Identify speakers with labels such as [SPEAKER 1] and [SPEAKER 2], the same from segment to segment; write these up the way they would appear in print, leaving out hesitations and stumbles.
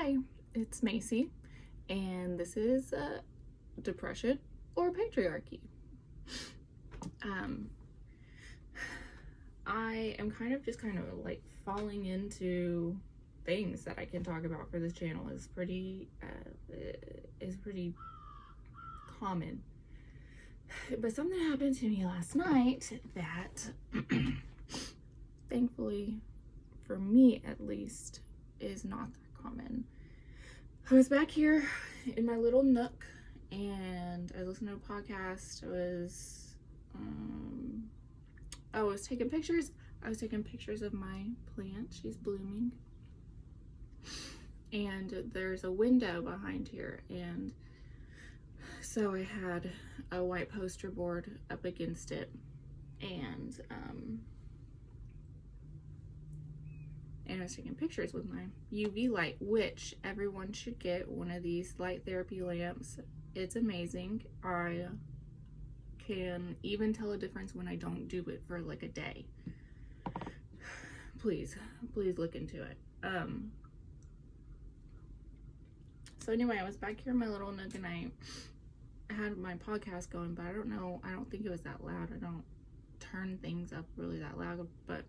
[SPEAKER 1] Hi, it's Macy, and this is Depression or Patriarchy. I am kind of like falling into things that I can talk about for this channel is pretty common. But something happened to me last night that, thankfully, for me at least, is not that common. I was back here in my little nook and I listened to a podcast. I was taking pictures. I was taking pictures of my plant. She's blooming. And there's a window behind here. And so I had a white poster board up against it. And I was taking pictures with my UV light, which everyone should get one of these light therapy lamps. It's amazing. I can even tell a difference when I don't do it for like a day. Please look into it. So anyway, I was back here in my little nook and I had my podcast going, but I don't think it was that loud. I don't turn things up really that loud, but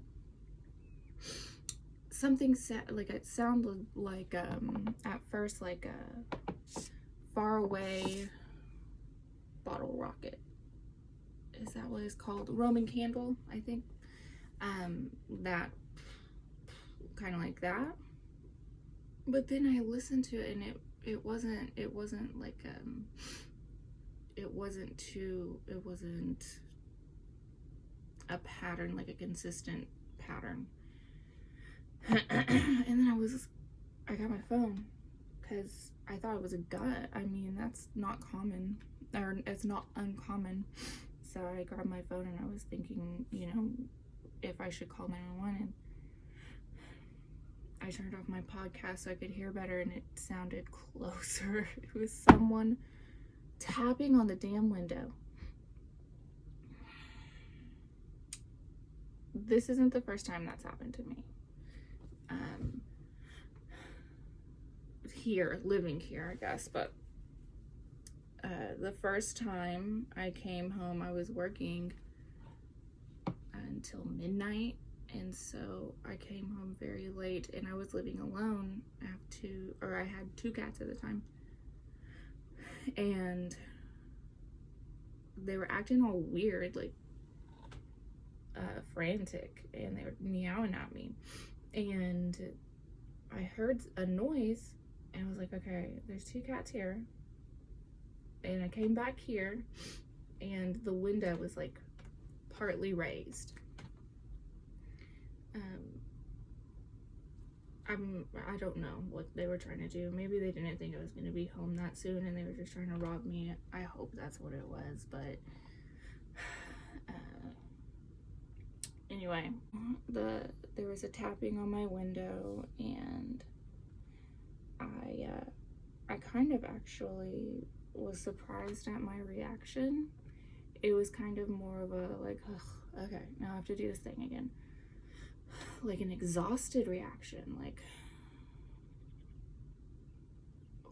[SPEAKER 1] something it sounded like at first like a far away bottle rocket. Is that what it's called? Roman candle, I think. That kind of like that. But then I listened to it and it wasn't a pattern, like a consistent pattern. And then I got my phone because I thought it was a gut. I mean, that's not common, or it's not uncommon. So I grabbed my phone and I was thinking, if I should call 911, and I turned off my podcast so I could hear better, and it sounded closer. It was someone tapping on the damn window. This isn't the first time that's happened to me. Living here, I guess, but the first time I came home, I was working until midnight, and so I came home very late, and I was living alone. I had 2 cats at the time, and they were acting all weird, like frantic, and they were meowing at me, and I heard a noise, and I was like, okay, there's 2 cats here. And I came back here, and the window was like partly raised. I don't know what they were trying to do. Maybe they didn't think I was going to be home that soon, and they were just trying to rob me. I hope that's what it was, but anyway, there was a tapping on my window, and I kind of actually was surprised at my reaction. It was kind of more of a like, okay, now I have to do this thing again. Like an exhausted reaction, like,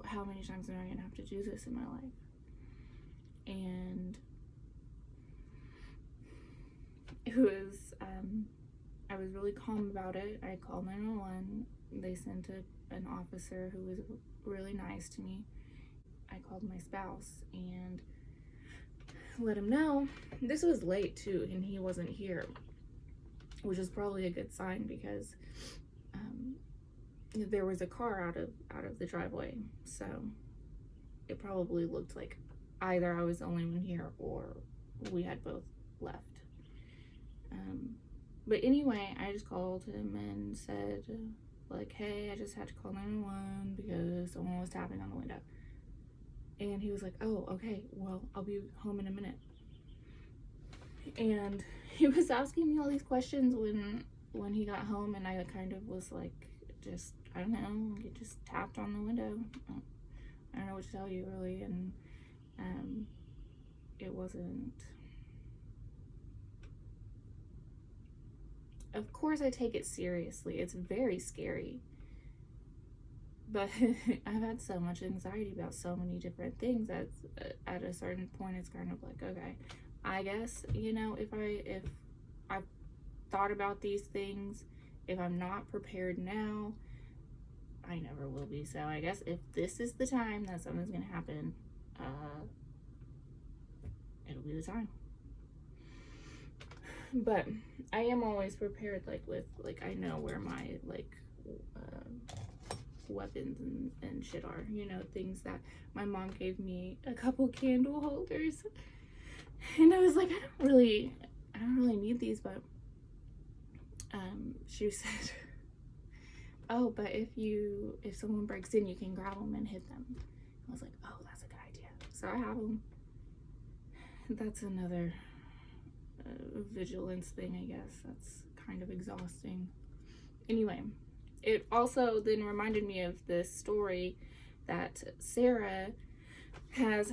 [SPEAKER 1] how many times am I gonna have to do this in my life? And it was, I was really calm about it. I called 911. They sent an officer who was really nice to me. I called my spouse and let him know. This was late too, and he wasn't here, which is probably a good sign, because there was a car out of the driveway, so it probably looked like either I was the only one here or we had both left. But anyway, I just called him and said, like, hey, I just had to call 911 because someone was tapping on the window. And he was like, oh, okay, well, I'll be home in a minute. And he was asking me all these questions when he got home, and I kind of was like, just, I don't know, he just tapped on the window. I don't know what to tell you, really. And it wasn't. Of course I take it seriously. It's very scary. But I've had so much anxiety about so many different things that at a certain point it's kind of like, okay, I guess, you know, if I've thought about these things, if I'm not prepared now, I never will be. So I guess if this is the time that something's gonna happen, it'll be the time. But I am always prepared, like with like I know where my like weapons and shit are, you know, things that my mom gave me a couple candle holders, and I was like, I don't really need these, but she said, oh, but if someone breaks in, you can grab them and hit them. I was like, oh, that's a good idea. So I have them. That's another vigilance thing, I guess. That's kind of exhausting. Anyway, it also then reminded me of this story that Sarah has,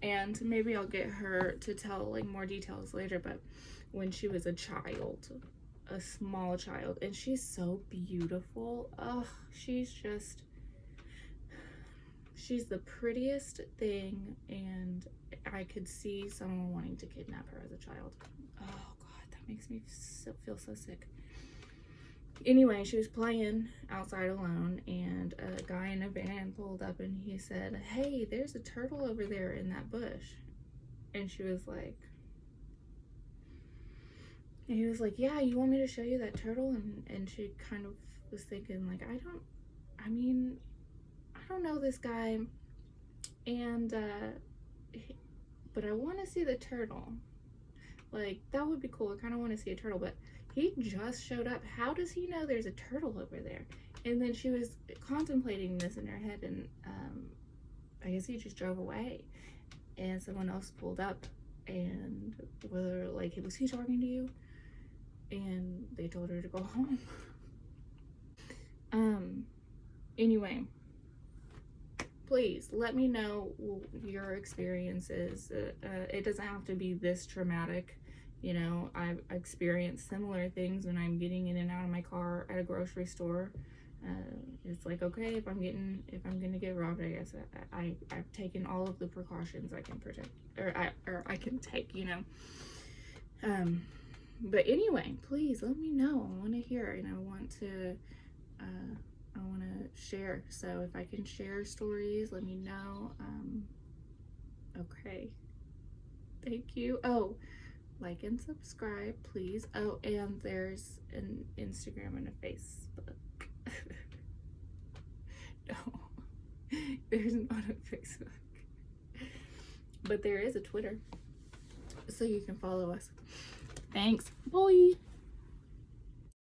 [SPEAKER 1] and maybe I'll get her to tell like more details later, but when she was a child, a small child, and she's so beautiful. Oh, she's the prettiest thing, and I could see someone wanting to kidnap her as a child. Oh god, that makes me feel so sick. Anyway, she was playing outside alone, and a guy in a van pulled up and he said, hey, there's a turtle over there in that bush. And she was like, and he was like, yeah, you want me to show you that turtle? And she kind of was thinking like, I don't know this guy, and but I want to see the turtle. Like, that would be cool. I kind of want to see a turtle, but he just showed up. How does he know there's a turtle over there? And then she was contemplating this in her head, and I guess he just drove away, and someone else pulled up, and whether like, was he talking to you? And they told her to go home. Anyway, please let me know your experiences. It doesn't have to be this traumatic. You know, I've experienced similar things when I'm getting in and out of my car at a grocery store. It's like, okay, if I'm gonna get robbed, I guess I've taken all of the precautions I can protect, or I can take, you know. But anyway, please let me know. I want to hear, and I want to share. So if I can share stories, let me know. Okay, thank you. Oh, like and subscribe, please. Oh, and there's an Instagram and a Facebook. No, there's not a Facebook, but there is a Twitter, so you can follow us. Thanks. Bye.